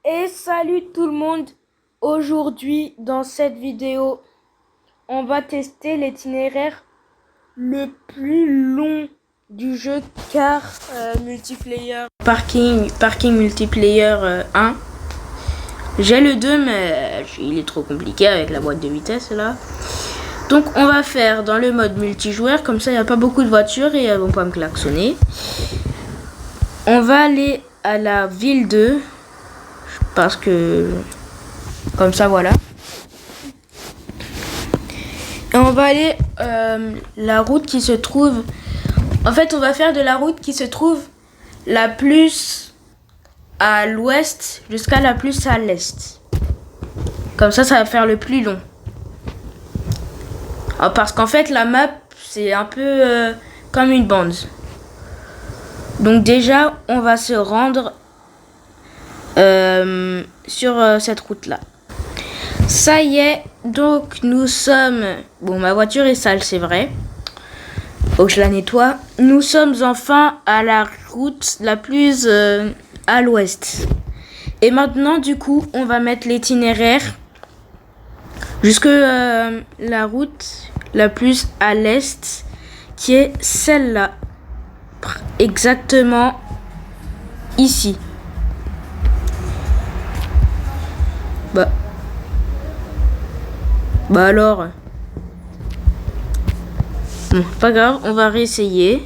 Et salut tout le monde. Aujourd'hui dans cette vidéo on va tester l'itinéraire le plus long du jeu car multiplayer parking multiplayer 1. J'ai le 2 mais il est trop compliqué avec la boîte de vitesse là. Donc on va faire dans le mode multijoueur, comme ça il n'y a pas beaucoup de voitures et elles vont pas me klaxonner. On va aller à la ville 2 parce que comme ça voilà. Et on va aller la route qui se trouve. En fait on va faire de la route qui se trouve la plus à l'ouest jusqu'à la plus à l'est. Comme ça va faire le plus long. Alors, parce qu'en fait la map c'est un peu comme une bande. Donc déjà on va se rendre sur cette route là. Ça y est, donc nous sommes... Bon, ma voiture est sale, c'est vrai. Faut que je la nettoie. Nous sommes enfin à la route la plus à l'ouest. Et maintenant, du coup, on va mettre l'itinéraire jusque la route la plus à l'est, qui est celle-là. Exactement ici. Bah alors. Bon, pas grave, on va réessayer.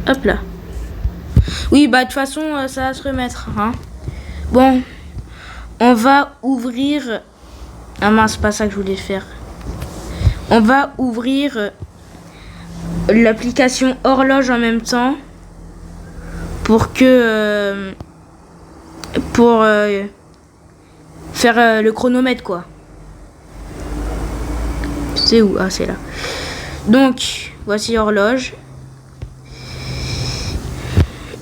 Hop là. Oui, bah de toute façon, ça va se remettre. Hein. Bon, on va ouvrir... Ah mince, c'est pas ça que je voulais faire. On va ouvrir l'application horloge en même temps. Pour que... faire le chronomètre quoi. C'est où? Ah c'est là. Donc voici horloge.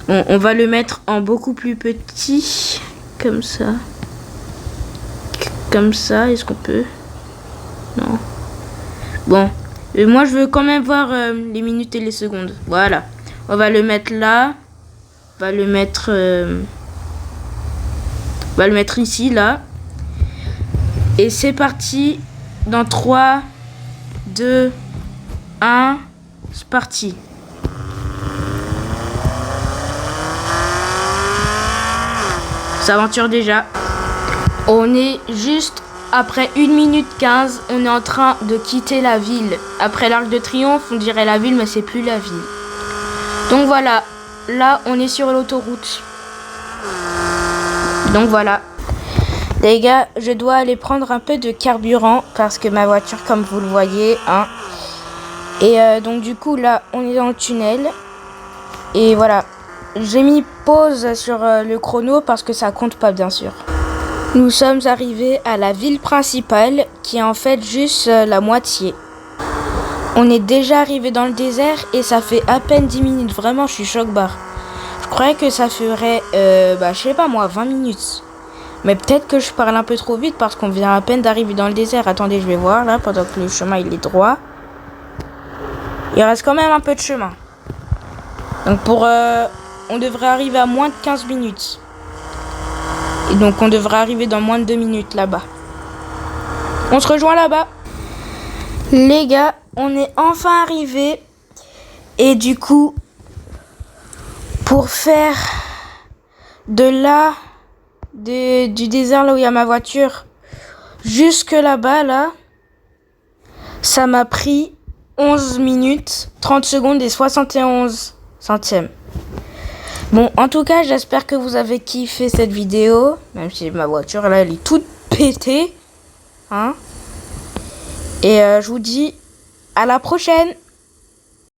Bon, on va le mettre en beaucoup plus petit. Comme ça. Comme ça. Est-ce qu'on peut? Non. Bon. Moi je veux quand même voir les minutes et les secondes. Voilà. On va le mettre là. On va le mettre... on va le mettre ici là. Et c'est parti dans 3, 2, 1, c'est parti. Ça aventure déjà. On est juste après 1 minute 15, on est en train de quitter la ville. Après l'Arc de Triomphe, on dirait la ville mais c'est plus la ville. Donc voilà, là on est sur l'autoroute. Donc voilà. Les gars, je dois aller prendre un peu de carburant parce que ma voiture, comme vous le voyez, hein. Et donc du coup, là, on est dans le tunnel. Et voilà, j'ai mis pause sur le chrono parce que ça compte pas, bien sûr. Nous sommes arrivés à la ville principale qui est en fait juste la moitié. On est déjà arrivé dans le désert et ça fait à peine 10 minutes. Vraiment, je suis choc-barre. Je croyais que ça ferait, je sais pas moi, 20 minutes. Mais peut-être que je parle un peu trop vite parce qu'on vient à peine d'arriver dans le désert. Attendez, je vais voir là pendant que le chemin il est droit. Il reste quand même un peu de chemin. Donc on devrait arriver à moins de 15 minutes. Et donc on devrait arriver dans moins de 2 minutes là-bas. On se rejoint là-bas. Les gars, on est enfin arrivé. Et du coup, pour faire de là... du désert là où il y a ma voiture jusque là-bas là, ça m'a pris 11 minutes 30 secondes et 71 centièmes. Bon, en tout cas j'espère que vous avez kiffé cette vidéo, même si ma voiture là elle est toute pétée, hein. Et je vous dis à la prochaine.